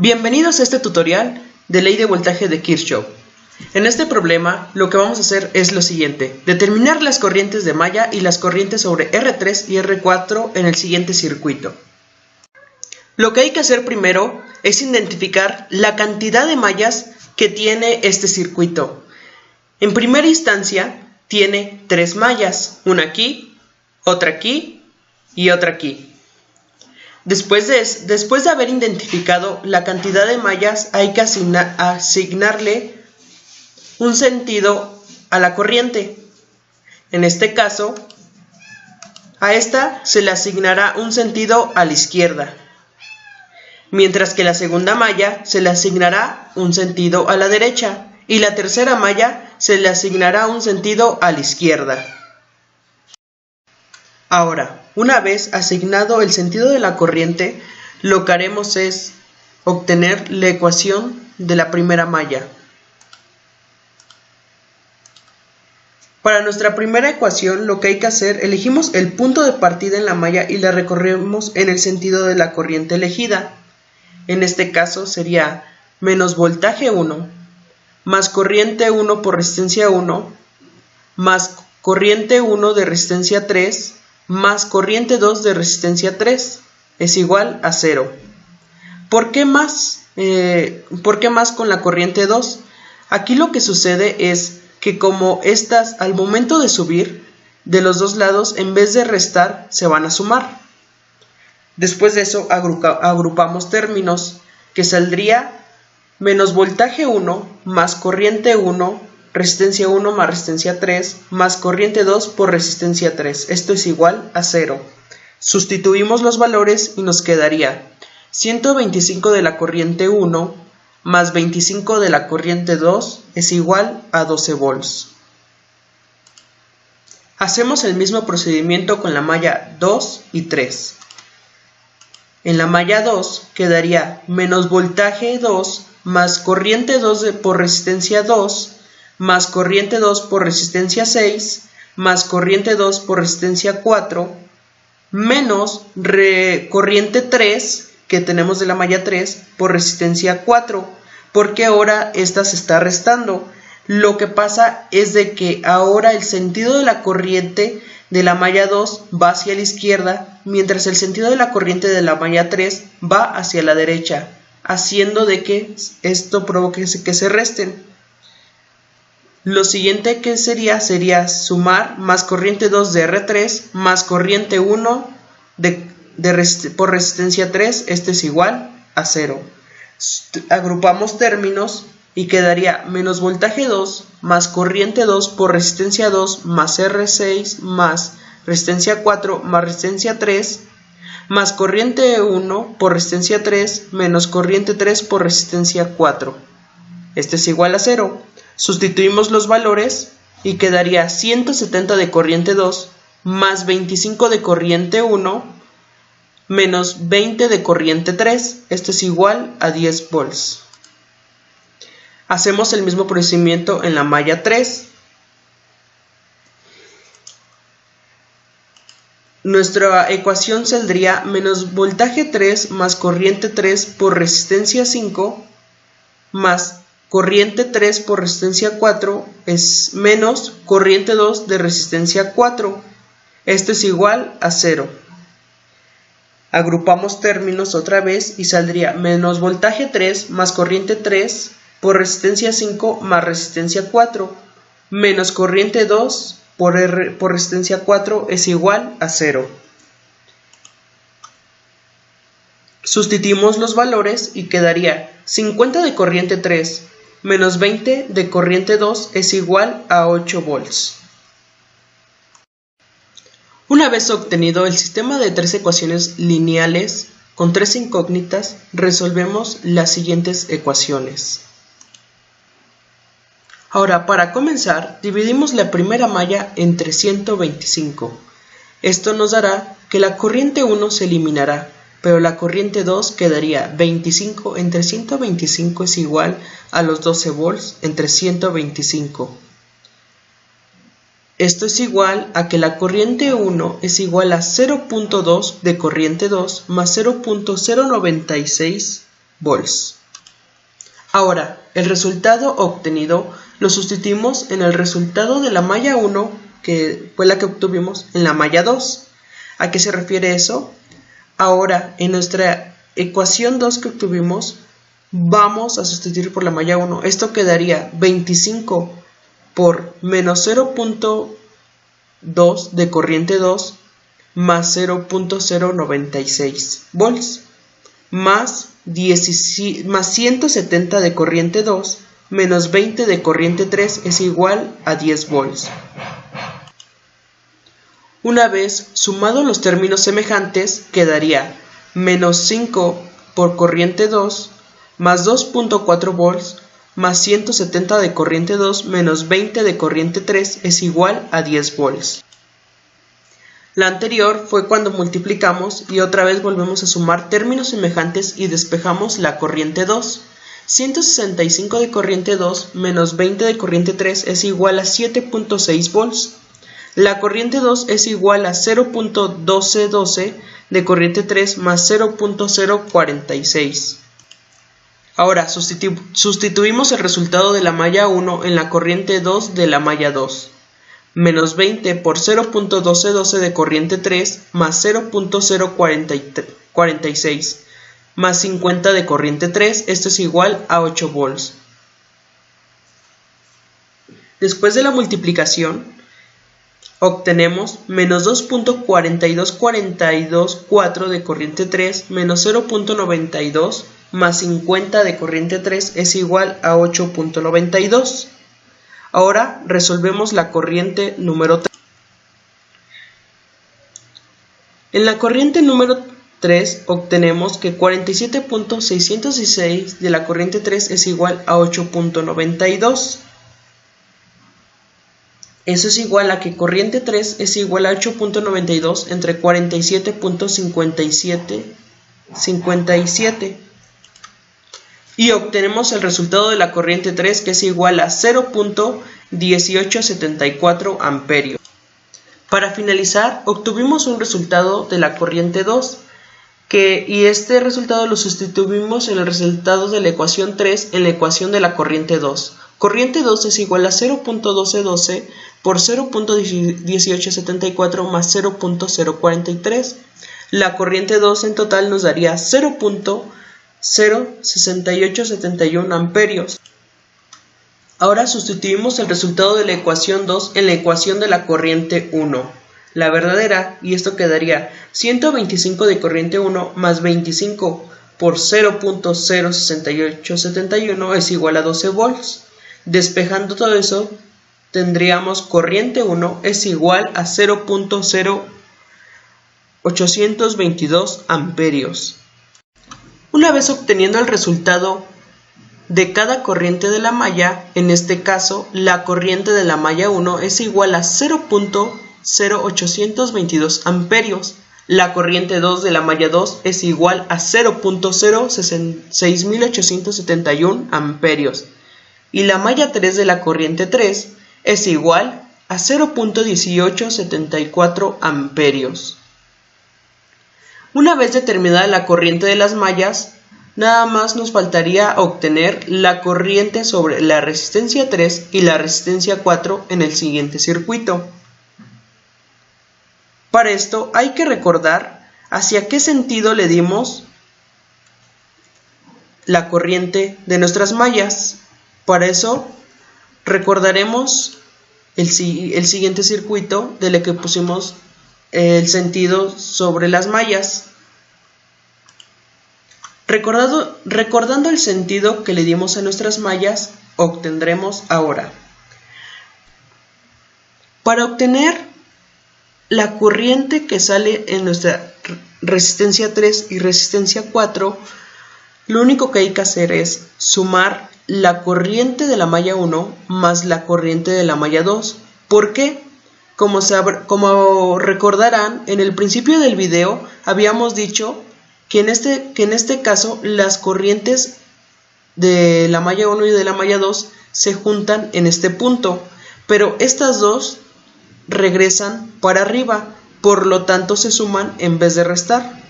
Bienvenidos a este tutorial de ley de voltaje de Kirchhoff. En este problema lo que vamos a hacer es lo siguiente: determinar las corrientes de malla y las corrientes sobre R3 y R4 en el siguiente circuito. Lo que hay que hacer primero es identificar la cantidad de mallas que tiene este circuito. En primera instancia tiene 3 mallas, una aquí, otra aquí y otra aquí. Después de haber identificado la cantidad de mallas, hay que asignarle un sentido a la corriente. En este caso, a esta se le asignará un sentido a la izquierda, mientras que la segunda malla se le asignará un sentido a la derecha y la tercera malla se le asignará un sentido a la izquierda. Ahora, una vez asignado el sentido de la corriente, lo que haremos es obtener la ecuación de la primera malla. Para nuestra primera ecuación, lo que hay que hacer, elegimos el punto de partida en la malla y la recorremos en el sentido de la corriente elegida. En este caso sería menos voltaje 1, más corriente 1 por resistencia 1, más corriente 1 de resistencia 3, más corriente 2 de resistencia 3 es igual a 0. ¿Por qué más con la corriente 2? Aquí lo que sucede es que como estas al momento de subir de los dos lados, en vez de restar, se van a sumar. Después de eso agrupamos términos, que saldría menos voltaje 1 más corriente 1, resistencia 1 más resistencia 3, más corriente 2 por resistencia 3. Esto es igual a 0. Sustituimos los valores y nos quedaría 125 de la corriente 1 más 25 de la corriente 2 es igual a 12 volts. Hacemos el mismo procedimiento con la malla 2 y 3. En la malla 2 quedaría menos voltaje 2 más corriente 2 por resistencia 2, más corriente 2 por resistencia 6, más corriente 2 por resistencia 4, menos corriente 3 que tenemos de la malla 3 por resistencia 4, porque ahora esta se está restando. Lo que pasa es de que ahora el sentido de la corriente de la malla 2 va hacia la izquierda, mientras el sentido de la corriente de la malla 3 va hacia la derecha, haciendo de que esto provoque que se resten. Lo siguiente que sería sumar más corriente 2 de R3 más corriente 1 por resistencia 3, esto es igual a 0. Agrupamos términos y quedaría menos voltaje 2 más corriente 2 por resistencia 2 más R6 más resistencia 4 más resistencia 3 más corriente 1 por resistencia 3 menos corriente 3 por resistencia 4. Esto es igual a 0. Sustituimos los valores y quedaría 170 de corriente 2 más 25 de corriente 1 menos 20 de corriente 3. Esto es igual a 10 volts. Hacemos el mismo procedimiento en la malla 3. Nuestra ecuación saldría menos voltaje 3 más corriente 3 por resistencia 5 más corriente 3 por resistencia 4 es menos corriente 2 de resistencia 4. Esto es igual a 0. Agrupamos términos otra vez y saldría menos voltaje 3 más corriente 3 por resistencia 5 más resistencia 4 menos corriente 2 por resistencia 4 es igual a 0. Sustituimos los valores y quedaría 50 de corriente 3 menos 20 de corriente 2 es igual a 8 volts. Una vez obtenido el sistema de 3 ecuaciones lineales con 3 incógnitas, resolvemos las siguientes ecuaciones. Ahora, para comenzar, dividimos la primera malla entre 125. Esto nos dará que la corriente 1 se eliminará, pero la corriente 2 quedaría 25 entre 125 es igual a los 12 volts entre 125. Esto es igual a que la corriente 1 es igual a 0.2 de corriente 2 más 0.096 volts. Ahora, el resultado obtenido lo sustituimos en el resultado de la malla 1, que fue la que obtuvimos, en la malla 2. ¿A qué se refiere eso? Ahora, en nuestra ecuación 2 que obtuvimos, vamos a sustituir por la malla 1. Esto quedaría 25 por menos 0.2 de corriente 2 más 0.096 volts más 170 de corriente 2 menos 20 de corriente 3 es igual a 10 volts. Una vez sumados los términos semejantes, quedaría menos 5 por corriente 2 más 2.4 volts más 170 de corriente 2 menos 20 de corriente 3 es igual a 10 volts. La anterior fue cuando multiplicamos y otra vez volvemos a sumar términos semejantes y despejamos la corriente 2. 165 de corriente 2 menos 20 de corriente 3 es igual a 7.6 volts. La corriente 2 es igual a 0.1212 de corriente 3 más 0.046. Ahora sustituimos el resultado de la malla 1 en la corriente 2 de la malla 2. Menos 20 por 0.1212 de corriente 3 más 0.046 más 50 de corriente 3, esto es igual a 8 volts. Después de la multiplicación, obtenemos menos 2.42424 de corriente 3 menos 0.92 más 50 de corriente 3 es igual a 8.92. Ahora resolvemos la corriente número 3. En la corriente número 3 obtenemos que 47.616 de la corriente 3 es igual a 8.92. Eso es igual a que corriente 3 es igual a 8.92 entre 47.57. Y obtenemos el resultado de la corriente 3, que es igual a 0.1874 amperios. Para finalizar, obtuvimos un resultado de la corriente 2, y este resultado lo sustituimos en el resultado de la ecuación 3 en la ecuación de la corriente 2. Corriente 2 es igual a 0.1212 por 0.1874 más 0.043. La corriente 2 en total nos daría 0.06871 amperios. Ahora sustituimos el resultado de la ecuación 2 en la ecuación de la corriente 1, la verdadera, y esto quedaría 125 de corriente 1 más 25 por 0.06871 es igual a 12 volts. Despejando todo eso, tendríamos corriente 1 es igual a 0.0822 amperios. Una vez obteniendo el resultado de cada corriente de la malla, en este caso la corriente de la malla 1 es igual a 0.0822 amperios. La corriente 2 de la malla 2 es igual a 0.06871 amperios. Y la malla 3 de la corriente 3 es igual a 0.1874 amperios. Una vez determinada la corriente de las mallas, nada más nos faltaría obtener la corriente sobre la resistencia 3 y la resistencia 4 en el siguiente circuito. Para esto hay que recordar hacia qué sentido le dimos la corriente de nuestras mallas. Para eso recordaremos el siguiente circuito del que pusimos el sentido sobre las mallas. Recordando el sentido que le dimos a nuestras mallas, obtendremos ahora. Para obtener la corriente que sale en nuestra resistencia 3 y resistencia 4, lo único que hay que hacer es sumar la corriente de la malla 1 más la corriente de la malla 2. ¿Por qué? Como recordarán, en el principio del video habíamos dicho que en este caso las corrientes de la malla 1 y de la malla 2 se juntan en este punto, pero estas dos regresan para arriba, por lo tanto se suman en vez de restar.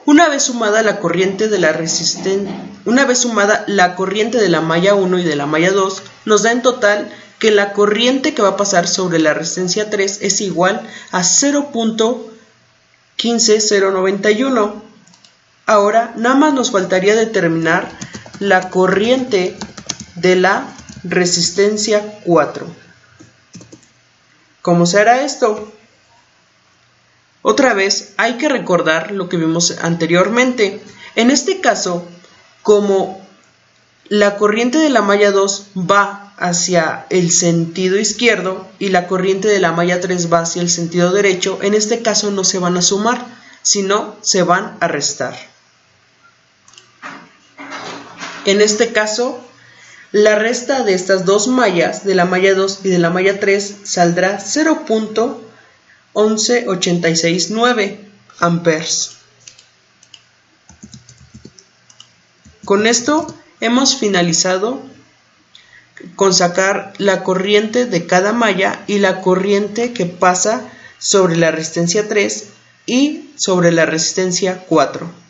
Una vez sumada la corriente de la malla 1 y de la malla 2, nos da en total que la corriente que va a pasar sobre la resistencia 3 es igual a 0.15091. Ahora nada más nos faltaría determinar la corriente de la resistencia 4. ¿Cómo se hará esto? Otra vez hay que recordar lo que vimos anteriormente. En este caso, como la corriente de la malla 2 va hacia el sentido izquierdo y la corriente de la malla 3 va hacia el sentido derecho, en este caso no se van a sumar, sino se van a restar. En este caso, la resta de estas dos mallas, de la malla 2 y de la malla 3, saldrá 0.11869 amperes. Con esto hemos finalizado con sacar la corriente de cada malla y la corriente que pasa sobre la resistencia 3 y sobre la resistencia 4.